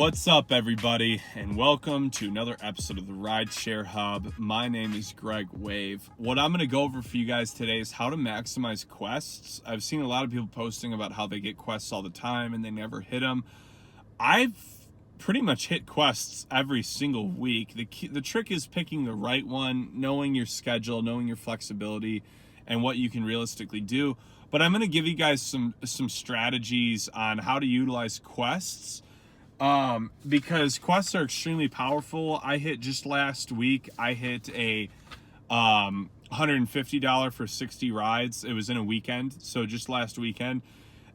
What's up, everybody, and welcome to another episode of the Rideshare Hub. My name is Greg Wave. What I'm going to go over for you guys today is how to maximize quests. I've seen a lot of people posting about how they get quests all the time and they never hit them. I've pretty much hit quests every single week. The trick is picking the right one, knowing your schedule, knowing your flexibility, and what you can realistically do. But I'm going to give you guys some strategies on how to utilize quests. Because quests are extremely powerful. Just last week, I hit a $150 for 60 rides. It was in a weekend, so just last weekend.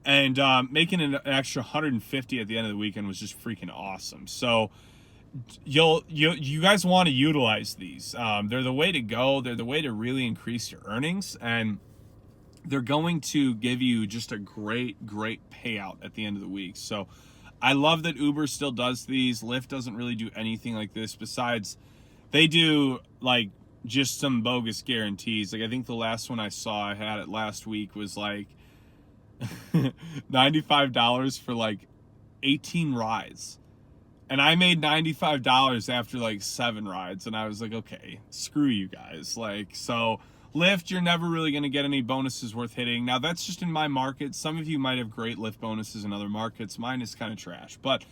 And making an extra $150 at the end of the weekend was just freaking awesome. So you guys want to utilize these. They're the way to go. They're the way to really increase your earnings, and they're going to give you just a great payout at the end of the week. So I love that Uber still does these. Lyft doesn't really do anything like this. Besides, they do like just some bogus guarantees. Like I think the last one I saw, I had it last week, was like $95 for like 18 rides. And I made $95 after like 7 rides. And I was like, okay, screw you guys. Like, so Lyft, you're never really going to get any bonuses worth hitting. Now, that's just in my market. Some of you might have great Lyft bonuses in other markets. Mine is kind of trash. But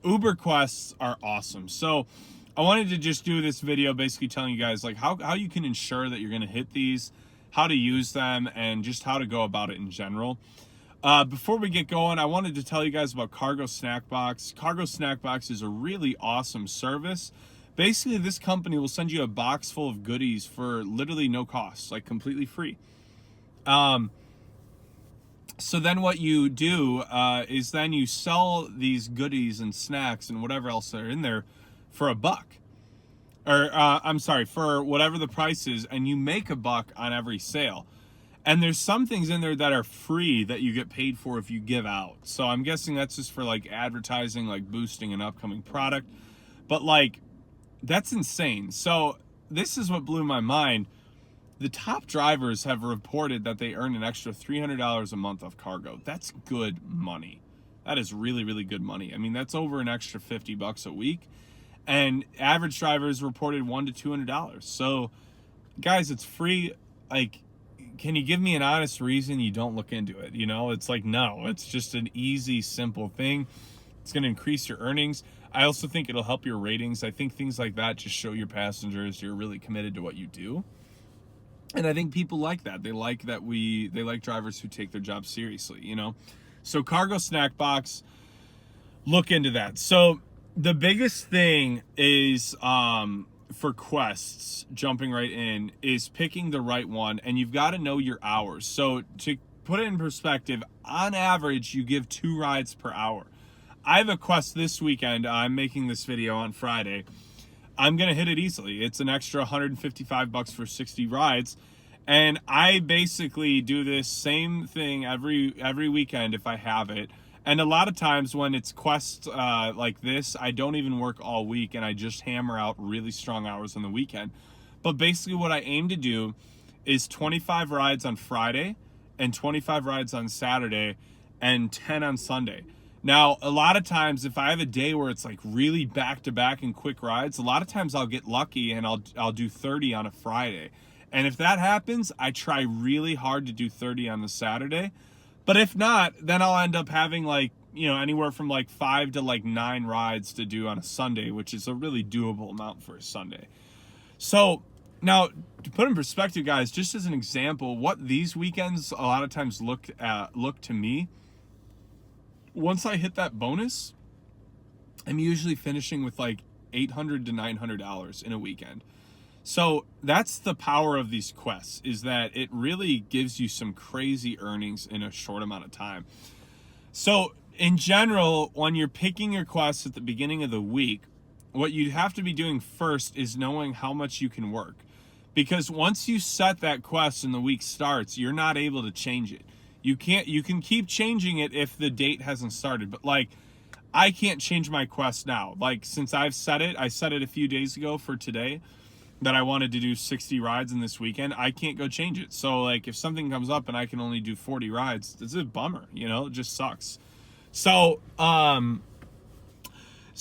Uber quests are awesome. So I wanted to just do this video basically telling you guys like how you can ensure that you're going to hit these, how to use them, and just how to go about it in general. Before we get going, I wanted to tell you guys about Cargo Snack Box. Cargo Snack Box is a really awesome service. Basically, this company will send you a box full of goodies for literally no cost, like completely free. So then what you do is then you sell these goodies and snacks and whatever else are in there for $1. Or, for whatever the price is, and you make $1 on every sale. And there's some things in there that are free that you get paid for if you give out. So I'm guessing that's just for like advertising, like boosting an upcoming product. But like, that's insane. So this is what blew my mind. The top drivers have reported that they earn an extra $300 a month off cargo. That's good money. That is really good money. I mean, that's over an extra $50 a week. And average drivers reported $100 to $200. So guys, it's free. Like, can you give me an honest reason you don't look into it? You know, it's like, no, it's just an easy, simple thing. It's going to increase your earnings. I also think it'll help your ratings. I think things like that just show your passengers you're really committed to what you do. And I think people like that. They like that they like drivers who take their job seriously, you know? So Cargo Snack Box, look into that. So the biggest thing is for quests, jumping right in, is picking the right one, and you've got to know your hours. So to put it in perspective, on average, you give 2 rides per hour. I have a quest this weekend. I'm making this video on Friday. I'm going to hit it easily. It's an extra $155 for 60 rides. And I basically do this same thing every weekend if I have it. And a lot of times when it's quests like this, I don't even work all week and I just hammer out really strong hours on the weekend. But basically what I aim to do is 25 rides on Friday and 25 rides on Saturday and 10 on Sunday. Now, a lot of times, if I have a day where it's like really back-to-back and quick rides, a lot of times I'll get lucky and I'll do 30 on a Friday. And if that happens, I try really hard to do 30 on the Saturday. But if not, then I'll end up having like, you know, anywhere from like 5 to like 9 rides to do on a Sunday, which is a really doable amount for a Sunday. So now, to put in perspective, guys, just as an example, what these weekends a lot of times look to me, once I hit that bonus, I'm usually finishing with like $800 to $900 in a weekend. So that's the power of these quests, is that it really gives you some crazy earnings in a short amount of time. So in general, when you're picking your quests at the beginning of the week, what you have to be doing first is knowing how much you can work. Because once you set that quest and the week starts, you're not able to change it. You can keep changing it if the date hasn't started, but like I can't change my quest now. Like since I set it a few days ago for today that I wanted to do 60 rides in this weekend. I can't go change it. So like if something comes up and I can only do 40 rides, it's a bummer, you know, it just sucks. So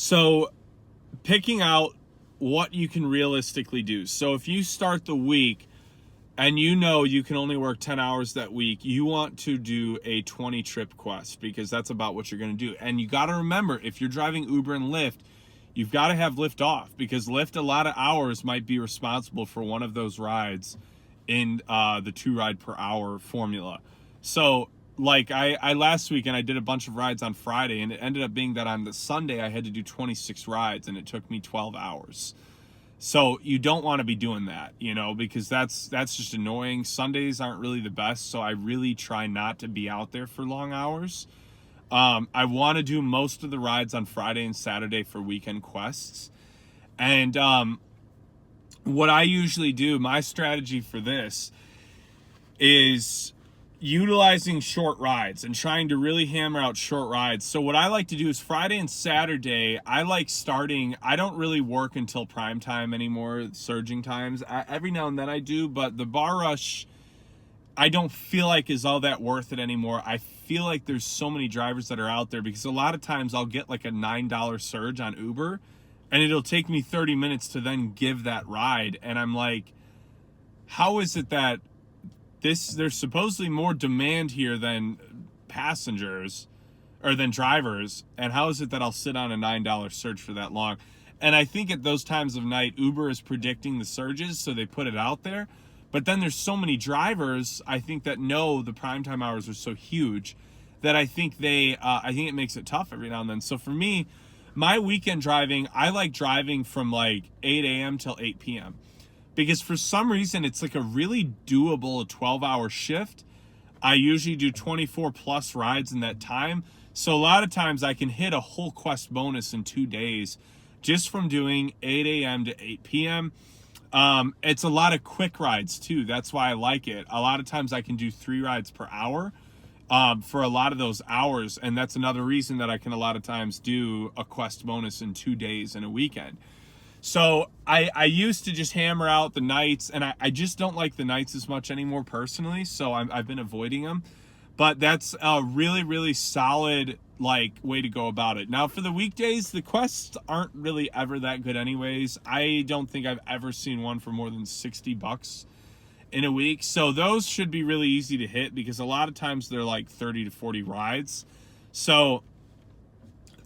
So picking out what you can realistically do. So if you start the week and you know you can only work 10 hours that week, you want to do a 20 trip quest, because that's about what you're going to do. And you got to remember, if you're driving Uber and Lyft, you've got to have Lyft off, because Lyft a lot of hours might be responsible for one of those rides in the 2 ride per hour formula. So like I last weekend I did a bunch of rides on Friday, and it ended up being that on the Sunday I had to do 26 rides and it took me 12 hours. So you don't want to be doing that, you know, because that's just annoying. Sundays aren't really the best, so I really try not to be out there for long hours. I want to do most of the rides on Friday and Saturday for weekend quests. And what I usually do, my strategy for this is utilizing short rides and trying to really hammer out short rides. So what I like to do is Friday and Saturday, I like starting, I don't really work until prime time anymore, surging times. Every now and then I do, but the bar rush, I don't feel like is all that worth it anymore. I feel like there's so many drivers that are out there, because a lot of times I'll get like a $9 surge on Uber and it'll take me 30 minutes to then give that ride. And I'm like, how is it that there's supposedly more demand here than passengers or than drivers, and how is it that I'll sit on a $9 surge for that long? And I think at those times of night, Uber is predicting the surges, so they put it out there. But then there's so many drivers, I think, that know the primetime hours are so huge that I think it makes it tough every now and then. So for me, my weekend driving, I like driving from like 8 a.m. till 8 p.m. because for some reason it's like a really doable 12-hour shift. I usually do 24 plus rides in that time. So a lot of times I can hit a whole quest bonus in 2 days just from doing 8 a.m. to 8 p.m. It's a lot of quick rides too. That's why I like it. A lot of times I can do 3 rides per hour for a lot of those hours. And that's another reason that I can a lot of times do a quest bonus in 2 days in a weekend. So I used to just hammer out the nights, and I just don't like the nights as much anymore personally. So I've been avoiding them, but that's a really, really solid like way to go about it. Now for the weekdays, the quests aren't really ever that good anyways. I don't think I've ever seen one for more than $60 in a week. So those should be really easy to hit, because a lot of times they're like 30 to 40 rides. So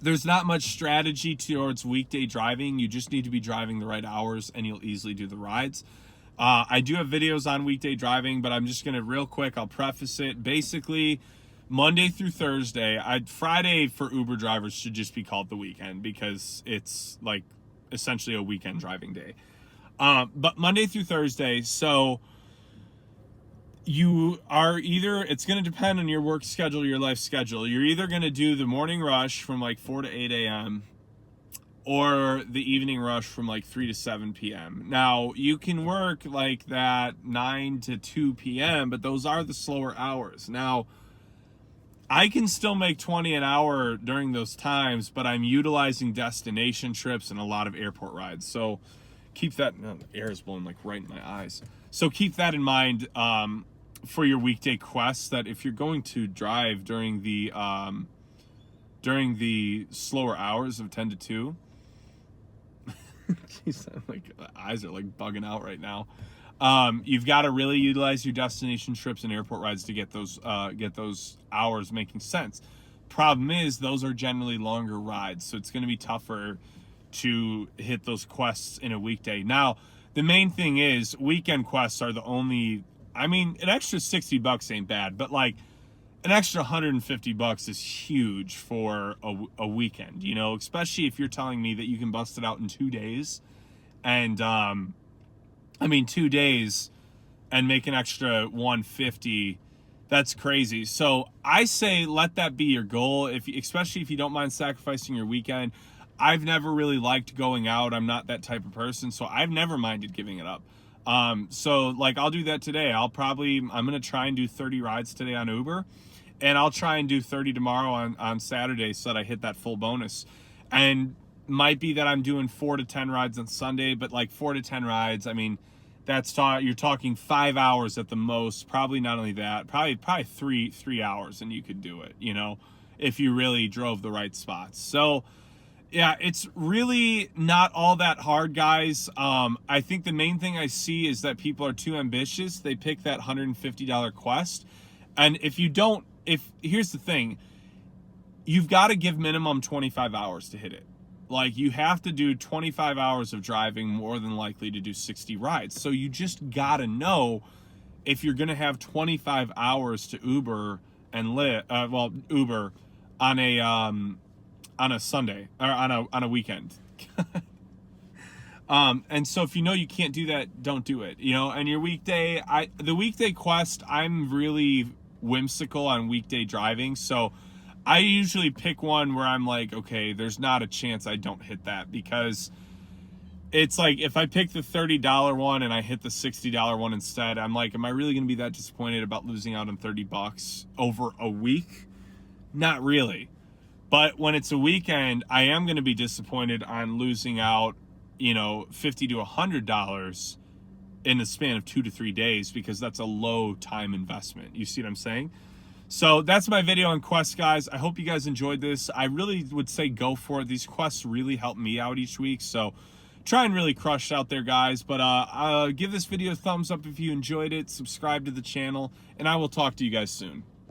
there's not much strategy towards weekday driving. You just need to be driving the right hours and you'll easily do the rides. I do have videos on weekday driving, but I'm just going to real quick, I'll preface it. Basically, Monday through Thursday, Friday for Uber drivers should just be called the weekend, because it's like essentially a weekend driving day. But Monday through Thursday, so you are either, it's going to depend on your work schedule, your life schedule. You're either going to do the morning rush from like 4 to 8 a.m. or the evening rush from like 3 to 7 p.m. Now, you can work like that 9 to 2 p.m., but those are the slower hours. Now, I can still make 20 an hour during those times, but I'm utilizing destination trips and a lot of airport rides. So keep that, the air is blowing like right in my eyes. So keep that in mind for your weekday quests, that if you're going to drive during the slower hours of 10 to 2, Jeez, like eyes are like bugging out right now. You've got to really utilize your destination trips and airport rides to get those hours making sense. Problem is, those are generally longer rides, so it's going to be tougher to hit those quests in a weekday. Now, the main thing is weekend quests are the only, I mean, an extra $60 ain't bad, but like an extra $150 is huge for a weekend, you know, especially if you're telling me that you can bust it out in 2 days. And, 2 days and make an extra $150, that's crazy. So I say let that be your goal, especially if you don't mind sacrificing your weekend. I've never really liked going out. I'm not that type of person, so I've never minded giving it up. So like I'll do that today. I'm going to try and do 30 rides today on Uber, and I'll try and do 30 tomorrow on Saturday so that I hit that full bonus. And might be that I'm doing 4 to 10 rides on Sunday, but like 4 to 10 rides, I mean, you're talking 5 hours at the most. Probably not only that, probably 3 hours, and you could do it, you know, if you really drove the right spots. So Yeah, it's really not all that hard, guys. I think the main thing I see is that people are too ambitious. They pick that $150 quest. And if you don't, here's the thing, you've got to give minimum 25 hours to hit it. Like, you have to do 25 hours of driving, more than likely to do 60 rides. So you just got to know if you're going to have 25 hours to Uber and Lyft, Uber on a Sunday or on a weekend. And so if you know you can't do that, don't do it. You know, and your weekday, the weekday quest, I'm really whimsical on weekday driving. So I usually pick one where I'm like, okay, there's not a chance I don't hit that, because it's like, if I pick the $30 one and I hit the $60 one instead, I'm like, am I really going to be that disappointed about losing out on $30 over a week? Not really. But when it's a weekend, I am going to be disappointed on losing out, you know, $50 to $100 in the span of 2 to 3 days, because that's a low time investment. You see what I'm saying? So that's my video on quests, guys. I hope you guys enjoyed this. I really would say go for it. These quests really help me out each week. So try and really crush out there, guys. But give this video a thumbs up if you enjoyed it. Subscribe to the channel, and I will talk to you guys soon.